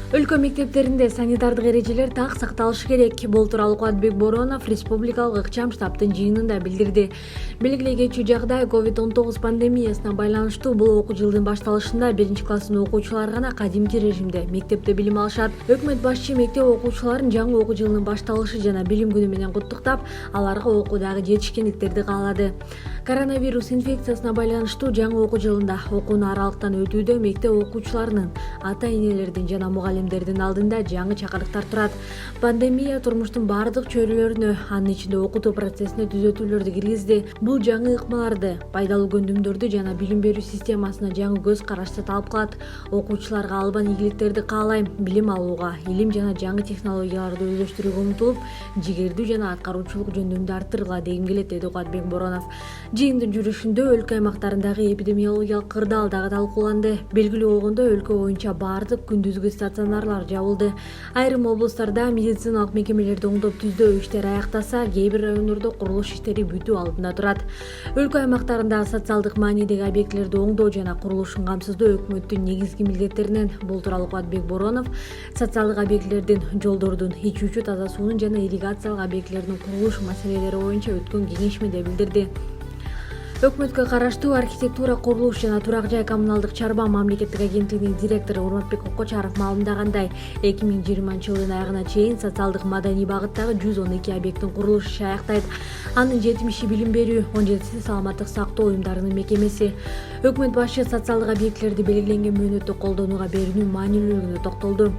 Өлкө мектептеринде санитардык эрежелер так сакталышы керек. Бул тууралуу Кубатбек Боронов республикалык ыкчам штабтын жыйынында билдирди. Белгилей кетчү жагдай COVID-19 пандемиясына байланыштуу бул окуу жылдын башталышында 1-класстын окуучулары гана кадимки режимде мектепте билим алышат. Өкмөт башчы мектеп окуучуларын жаңы окуу жылынын башталышы жана билим күнү менен куттуктап, аларга окуудагы жетишкендиктерди каалады. Коронавирус инфекциясына байланыштуу жаңы окуу жылында окууну аралыктан өтүүдө мектеп окуучуларынын, ата-энелердин жана мугалимдердин алдында жаңы чакырыктар турат. Пандемия турмуштун бардык чөйрөлөрүнө, анын ичинде окутуу процессине түзөтүүлөрдү киргизди. Бул жаңы ыкмаларды, пайдалуу көндүмдөрдү жана билим берүү системасына жаңы көз карашты талап кылат. Окуучуларга албан ийгиликтерди каалайм, билим алууга, илим жана жаңы технологияларды өздөштүрүүгө умтулуп, жигердүү жана аткаруучулук жөндөмдү арттыргыла дегим келет, деди Кубатбек Боронов. Жыйындын жүрүшүндө өлкө аймактарындагы эпидемиологиялык кырдаал дагы талкууланды. Белгилүү болгондой, өлкө боюнча бардык күндүзгү стационарлар жабылды. Айрым облустарда медициналык мекемелерди оңдоп түздөө иштери аяктаса, кээ бир райондордо курулуш иштери бүтүү алдында турат. Өлкө аймактарындагы социалдык маанидеги объектилерди оңдоо жана курулушун камсыздоо өкмөттүн негизги милдеттеринен. Бул тууралуу Кубатбек Боронов социалдык объектилердин, жолдордун, ичүүчү таза суунун жана ирригациялык объектилердин курулуш маселелери боюнча өткөн кеңешмеде билдирди. Өкмөткө караштуу архитектура, курулуш жана турак жай коммуналдык чарба мамлекеттик агенттигинин директору Урматбек Кокочаров маалымдагандай, 2020-жылдын аягына чейин социалдык маданий багыттагы 112 объекттин курулушу иши аяктайт. Анын 70-и билим берүү, 17-си саламаттык сактоо уюмдарынын мекемеси. Өкмөт башчы социалдык объектилерди белгиленген мөөнөттө колдонууга берүүнүн маанилүүлүгүнө токтолду.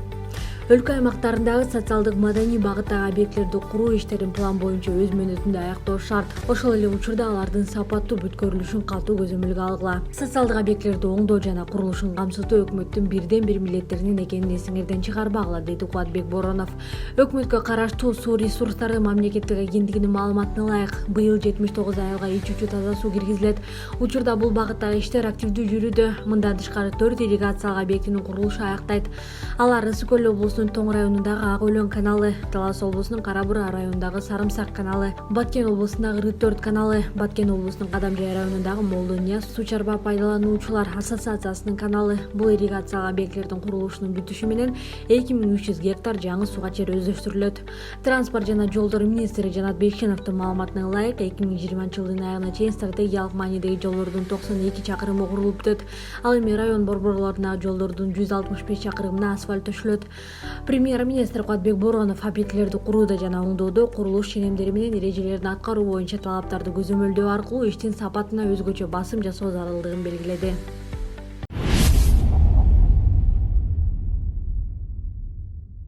Өлкө аймактарындагы социалдык маданий багыттагы объектилерди куруу иштерин план боюнча өз мөөнөтүндө аяктоо шарт. Ошол эле учурда алардын сапаттуу бүткөрүлүшүн катуу көзөмөлгө алгыла. Социалдык объектилерди оңдоо жана курулушун камсыздоо өкмөттүн бир милдеттеринин экенин эсиңерден чыгарбагыла, деди Кубатбек Боронов. Өкмөткө караштуу суу ресурстары мамлекеттик агенттигинин маалыматына ылайык, быйыл 79 айылга ичүүчү таза суу киргизилет. Учурда бул багыттагы иштер активдүү жүрүүдө. Мындан тышкары 4 ирригациялык объектинин курулушу аяктайт. Алар Ысык-Көл облусунун Тоң районундагы Ак Өлөн каналы, Талас облусунун Кара Бура районундагы Сарымсак каналы, Баткен облусундагы Рыт-4 каналы, Баткен облусунун Кадамжай районундагы Молдо Нияз суу чарба пайдалануучулар ассоциациясынын каналы. Бул ирригациялык объектилердин курулушунун бүтүшү менен 2300 гектар жаңы суга чер өздөштүрүлөт. Транспорт жана жолдор министри Жанат Бекшеновдун маалыматына ылайык, 2020-жылдын аягына чейин стратегиялык маанидеги жолдордун 92 чакырымы курулуп бүтөт. Ал эми район борборлорундагы жолдордун 165 чакырымына асфальт төшөлөт. Премьер-министр Кубатбек Боронов объектилерди курууда жана оңдоодо курулуш ченемдери менен эрежелерин аткаруу боюнча талаптарды көзөмөлдөө аркылуу иштин сапатына өзгөчө басым жасоо зарылдыгын белгиледи.